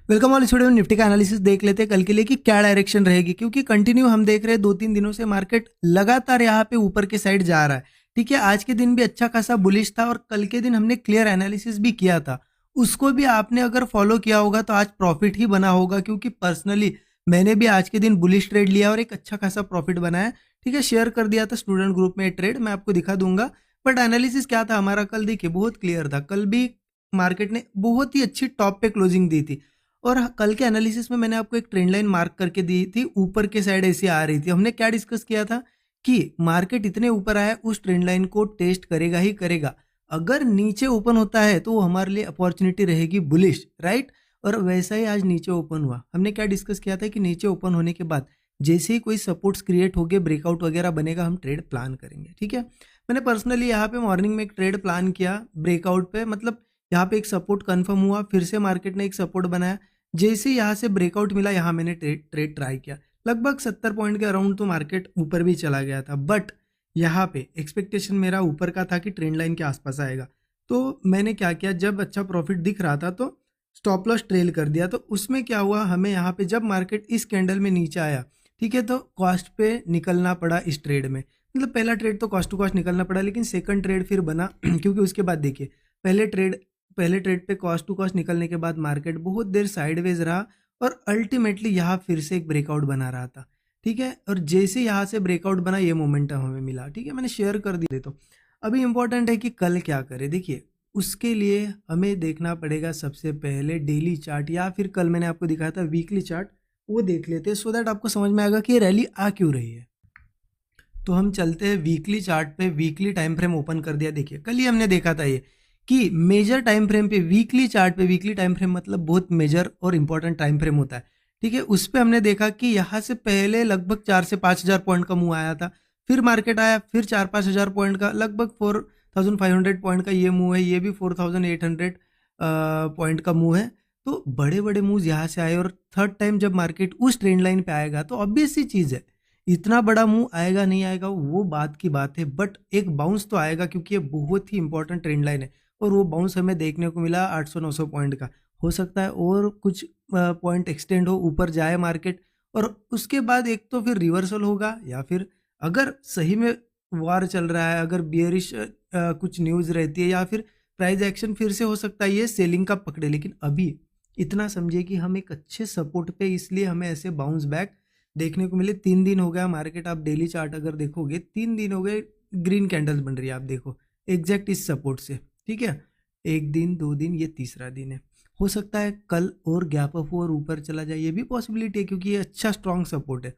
Welcome all student. Nifty का analysis देख लेते हैं कल के लिए कि क्या डायरेक्शन रहेगी, क्योंकि कंटिन्यू हम देख रहे हैं 2-3 दिनों से मार्केट लगातार यहाँ पे ऊपर के साइड जा रहा है। ठीक है, आज के दिन भी अच्छा खासा बुलिश था और कल के दिन हमने क्लियर एनालिसिस भी किया था। उसको भी आपने अगर फॉलो किया होगा तो आज प्रॉफिट ही बना होगा, क्योंकि पर्सनली मैंने भी आज के दिन बुलिश ट्रेड लिया और एक अच्छा खासा प्रॉफिट बनाया। ठीक है, शेयर कर दिया था स्टूडेंट ग्रुप में ट्रेड, मैं आपको दिखा दूंगा। बट एनालिसिस क्या था हमारा कल, देखिए बहुत क्लियर था। कल भी मार्केट ने बहुत ही अच्छी टॉप पे क्लोजिंग दी थी और कल के एनालिसिस में मैंने आपको एक ट्रेंड लाइन मार्क करके दी थी, ऊपर के साइड ऐसी आ रही थी। हमने क्या डिस्कस किया था कि मार्केट इतने ऊपर आया, उस ट्रेंड लाइन को टेस्ट करेगा ही करेगा। अगर नीचे ओपन होता है तो वो हमारे लिए अपॉर्चुनिटी रहेगी बुलिश, राइट। और वैसा ही आज नीचे ओपन हुआ। हमने क्या डिस्कस किया था कि नीचे ओपन होने के बाद जैसे ही कोई सपोर्ट्स क्रिएट हो गए, ब्रेकआउट वगैरह बनेगा, हम ट्रेड प्लान करेंगे। ठीक है, मैंने पर्सनली यहाँ पे मॉर्निंग में एक ट्रेड प्लान किया ब्रेकआउट पे, मतलब यहाँ पे एक सपोर्ट कंफर्म हुआ, फिर से मार्केट ने एक सपोर्ट बनाया, जैसे यहाँ से ब्रेकआउट मिला यहाँ मैंने ट्रेड ट्राई किया। लगभग 70 पॉइंट के अराउंड तो मार्केट ऊपर भी चला गया था, बट यहाँ पे एक्सपेक्टेशन मेरा ऊपर का था कि ट्रेंड लाइन के आसपास आएगा। तो मैंने क्या किया, जब अच्छा प्रॉफिट दिख रहा था तो स्टॉप लॉस ट्रेल कर दिया। तो उसमें क्या हुआ, हमें यहाँ पे जब मार्केट इस कैंडल में नीचे आया, ठीक है, तो कॉस्ट पे निकलना पड़ा इस ट्रेड में। मतलब पहला ट्रेड तो कॉस्ट टू कॉस्ट निकलना पड़ा, लेकिन सेकंड ट्रेड फिर बना क्योंकि उसके बाद देखिए पहले ट्रेड पे कॉस्ट टू कॉस्ट निकलने के बाद मार्केट बहुत देर साइडवेज रहा और अल्टीमेटली यहाँ फिर से एक ब्रेकआउट बना रहा था। ठीक है, और जैसे यहाँ से ब्रेकआउट बना, ये मोमेंटम हमें मिला। ठीक है, मैंने शेयर कर दिए। तो अभी इंपॉर्टेंट है कि कल क्या करें। देखिए, उसके लिए हमें देखना पड़ेगा सबसे पहले डेली चार्ट, या फिर कल मैंने आपको दिखाया था वीकली चार्ट, वो देख लेते हैं, सो दैट आपको समझ में आएगा कि ये रैली आ क्यों रही है। तो हम चलते हैं वीकली चार्ट पे। वीकली टाइम फ्रेम ओपन कर दिया। देखिए, कल ही हमने देखा था ये कि मेजर टाइम फ्रेम पे, वीकली चार्ट पे, वीकली टाइम फ्रेम मतलब बहुत मेजर और इंपॉर्टेंट टाइम फ्रेम होता है। ठीक है, उस पे हमने देखा कि यहाँ से पहले लगभग 4 से 5 हज़ार पॉइंट का मूव आया था, फिर मार्केट आया, फिर 4-5 हज़ार पॉइंट का, लगभग 4500 पॉइंट का ये मूव है, ये भी 4800 पॉइंट का मूव है। तो बड़े बड़े मूव यहाँ से आए और थर्ड टाइम जब मार्केट उस ट्रेंड लाइन पे आएगा तो ऑब्वियस सी चीज़ है, इतना बड़ा मूव आएगा नहीं आएगा वो बात की बात है, बट एक बाउंस तो आएगा, क्योंकि ये बहुत ही इंपॉर्टेंट ट्रेंड लाइन है। और वो बाउंस हमें देखने को मिला 800-900 पॉइंट का। हो सकता है और कुछ पॉइंट एक्सटेंड हो, ऊपर जाए मार्केट, और उसके बाद एक तो फिर रिवर्सल होगा, या फिर अगर सही में वार चल रहा है, अगर बियरिश कुछ न्यूज़ रहती है, या फिर प्राइस एक्शन फिर से हो सकता है ये सेलिंग का पकड़े। लेकिन अभी इतना समझिए कि हम एक अच्छे सपोर्ट पे, इसलिए हमें ऐसे बाउंस बैक देखने को मिले। 3 दिन हो गया मार्केट, आप डेली चार्ट अगर देखोगे 3 दिन हो गए ग्रीन कैंडल्स बन रही है, आप देखो एग्जैक्ट इस सपोर्ट से। ठीक है, 1 दिन 2 दिन, ये तीसरा दिन है। हो सकता है कल और गैप अप हो और ऊपर चला जाए, ये भी पॉसिबिलिटी है, क्योंकि ये अच्छा स्ट्रॉन्ग सपोर्ट है।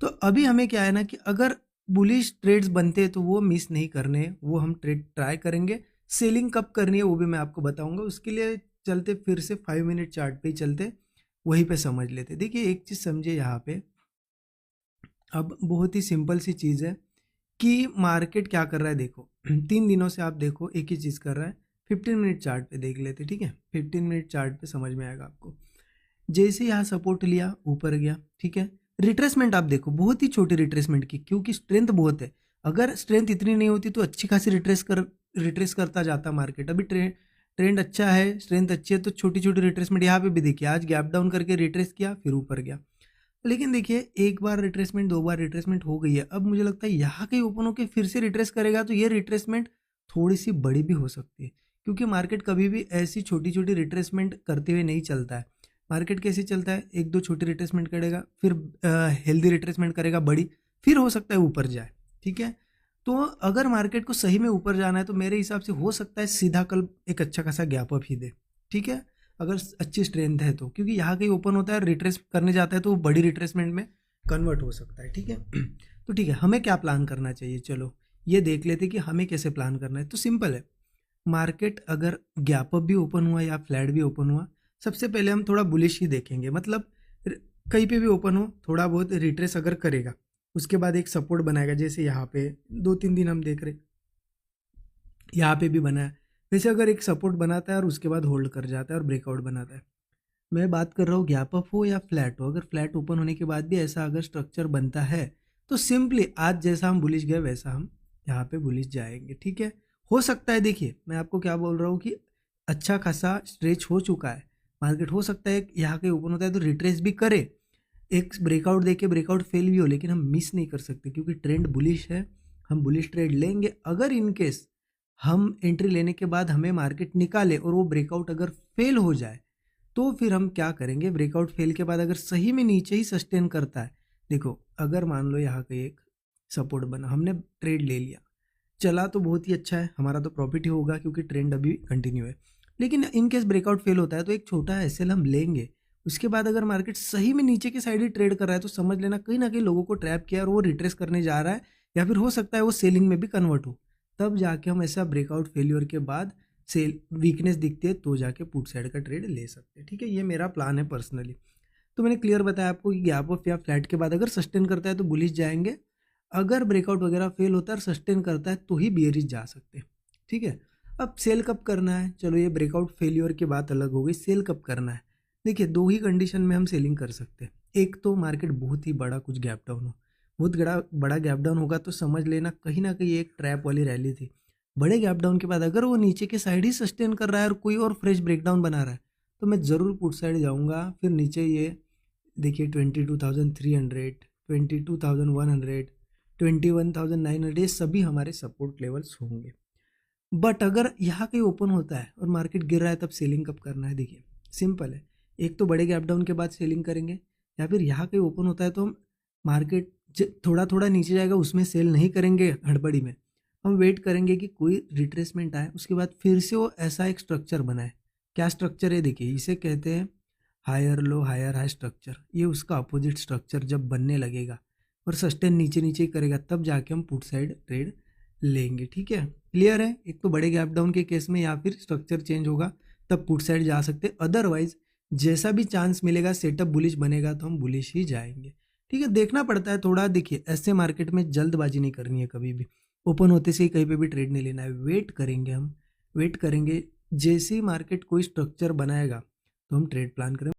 तो अभी हमें क्या है ना कि अगर बुलिश ट्रेड्स बनते हैं तो वो मिस नहीं करने, वो हम ट्रेड ट्राई करेंगे। सेलिंग कब करनी है वो भी मैं आपको बताऊंगा। उसके लिए चलते फिर से 5 मिनट चार्ट पे ही चलते, वहीं पे समझ लेते। देखिए, एक चीज़ समझे यहाँ पे, अब बहुत ही सिंपल सी चीज़ है कि मार्केट क्या कर रहा है। देखो 3 दिनों से आप देखो एक ही चीज़ कर रहा है। 15 मिनट चार्ट पे देख लेते। ठीक है, 15 मिनट चार्ट पे समझ में आएगा आपको। जैसे यहाँ सपोर्ट लिया, ऊपर गया। ठीक है, रिट्रेसमेंट आप देखो, बहुत ही छोटी रिट्रेसमेंट की, क्योंकि स्ट्रेंथ बहुत है। अगर स्ट्रेंथ इतनी नहीं होती तो अच्छी खासी रिट्रेस करता जाता मार्केट। अभी ट्रेंड अच्छा है, स्ट्रेंथ अच्छी है, तो छोटी छोटी रिट्रेसमेंट यहाँ पे भी देखिए, आज गैप डाउन करके रिट्रेस किया, फिर ऊपर गया। लेकिन देखिए, एक बार रिट्रेसमेंट, 2 बार रिट्रेसमेंट हो गई है, अब मुझे लगता है यहाँ कहीं ओपन होकर फिर से रिट्रेस करेगा तो ये रिट्रेसमेंट थोड़ी सी बड़ी भी हो सकती है, क्योंकि मार्केट कभी भी ऐसी छोटी छोटी रिट्रेसमेंट करते हुए नहीं चलता है। मार्केट कैसे चलता है, 1-2 छोटी रिट्रेसमेंट करेगा, फिर हेल्दी रिट्रेसमेंट करेगा बड़ी, फिर हो सकता है ऊपर जाए। ठीक है, तो अगर मार्केट को सही में ऊपर जाना है तो मेरे हिसाब से हो सकता है सीधा कल एक अच्छा खासा गैप अप ही दे। ठीक है, अगर अच्छी स्ट्रेंथ है तो, क्योंकि यहाँ कहीं ओपन होता है, रिट्रेस करने जाता है तो वो बड़ी रिट्रेसमेंट में कन्वर्ट हो सकता है। ठीक है, तो ठीक है, हमें क्या प्लान करना चाहिए, चलो ये देख लेते कि हमें कैसे प्लान करना है। तो सिंपल है, मार्केट अगर गैप अप भी ओपन हुआ या फ्लैट भी ओपन हुआ, सबसे पहले हम थोड़ा बुलिश ही देखेंगे। मतलब कहीं पे भी ओपन हो, थोड़ा बहुत रिट्रेस अगर करेगा, उसके बाद एक सपोर्ट बनाएगा, जैसे यहाँ पे 2-3 दिन हम देख रहे, यहाँ पे भी बना है। वैसे अगर एक सपोर्ट बनाता है और उसके बाद होल्ड कर जाता है और ब्रेकआउट बनाता है, मैं बात कर रहा हूँ गैप अप हो या फ्लैट हो, अगर फ्लैट ओपन होने के बाद भी ऐसा अगर स्ट्रक्चर बनता है तो सिंपली आज जैसा हम बुलिश गए वैसा हम यहाँ पे बुलिश जाएंगे। ठीक है, हो सकता है, देखिए मैं आपको क्या बोल रहा हूँ कि अच्छा खासा स्ट्रेच हो चुका है, मार्केट हो सकता है यहाँ के ओपन होता है तो रिट्रेस भी करे, एक ब्रेकआउट देके ब्रेकआउट फेल भी हो, लेकिन हम मिस नहीं कर सकते क्योंकि ट्रेंड बुलिश है, हम बुलिश ट्रेड लेंगे। अगर इन केस हम एंट्री लेने के बाद हमें मार्केट निकाले और वो ब्रेकआउट अगर फेल हो जाए तो फिर हम क्या करेंगे, ब्रेकआउट फेल के बाद अगर सही में नीचे ही सस्टेन करता है, देखो अगर मान लो यहाँ का एक सपोर्ट बना, हमने ट्रेड ले लिया, चला तो बहुत ही अच्छा है, हमारा तो प्रॉफिट ही होगा क्योंकि ट्रेंड अभी कंटिन्यू है। लेकिन इन केस ब्रेकआउट फेल होता है तो एक छोटा एसएल हम लेंगे। उसके बाद अगर मार्केट सही में नीचे की साइड ही ट्रेड कर रहा है तो समझ लेना कहीं ना कहीं लोगों को ट्रैप किया और वो रिट्रेस करने जा रहा है, या फिर हो सकता है वो सेलिंग में भी कन्वर्ट हो। तब जाके हम ऐसा ब्रेकआउट फेलियर के बाद सेल वीकनेस दिखती है तो जाके पुट साइड का ट्रेड ले सकते हैं। ठीक है, ये मेरा प्लान है पर्सनली। तो मैंने क्लियर बताया आपको कि गैप अप या फ्लैट के बाद अगर सस्टेन करता है तो बुलिश जाएंगे, अगर ब्रेकआउट वगैरह फेल होता है और सस्टेन करता है तो ही बियरिश जा सकते हैं। ठीक है, अब सेल कब करना है, चलो ये ब्रेकआउट फेलियर की बात अलग हो गई, सेल कब करना है। देखिए दो ही कंडीशन में हम सेलिंग कर सकते हैं, एक तो मार्केट बहुत ही बड़ा कुछ गैप डाउन हो, बहुत बड़ा गैप डाउन होगा तो समझ लेना कहीं ना कहीं एक ट्रैप वाली रैली थी। बड़े गैप डाउन के बाद अगर वो नीचे के साइड ही सस्टेन कर रहा है और कोई और फ्रेश ब्रेकडाउन बना रहा है तो मैं ज़रूर पुट साइड जाऊंगा। फिर नीचे ये देखिए 22,300, 22,100, 21,900 ये सभी हमारे सपोर्ट लेवल्स होंगे। बट अगर यहाँ कहीं ओपन होता है और मार्केट गिर रहा है तब सेलिंग कब करना है, देखिए सिंपल है, एक तो बड़े गैप डाउन के बाद सेलिंग करेंगे, या फिर यहाँ कहीं ओपन होता है तो हम मार्केट थोड़ा थोड़ा नीचे जाएगा उसमें सेल नहीं करेंगे हड़बड़ी में, हम वेट करेंगे कि कोई रिट्रेसमेंट आए, उसके बाद फिर से वो ऐसा एक स्ट्रक्चर बनाए। क्या स्ट्रक्चर है, देखिए इसे कहते हैं higher low higher high structure. ये उसका अपोजिट स्ट्रक्चर जब बनने लगेगा और सस्टेन नीचे नीचे ही करेगा तब जाके हम पुट साइड ट्रेड लेंगे। ठीक है, क्लियर है, एक तो बड़े गैप डाउन के केस में या फिर स्ट्रक्चर चेंज होगा तब पुट साइड जा सकते, अदरवाइज जैसा भी चांस मिलेगा सेटअप बुलिश बनेगा तो हम बुलिश ही जाएंगे। ठीक है, देखना पड़ता है थोड़ा, देखिए ऐसे मार्केट में जल्दबाजी नहीं करनी है, कभी भी ओपन होते से ही कहीं पे भी ट्रेड नहीं लेना है, वेट करेंगे, हम वेट करेंगे, जैसे ही मार्केट कोई स्ट्रक्चर बनाएगा तो हम ट्रेड प्लान करें।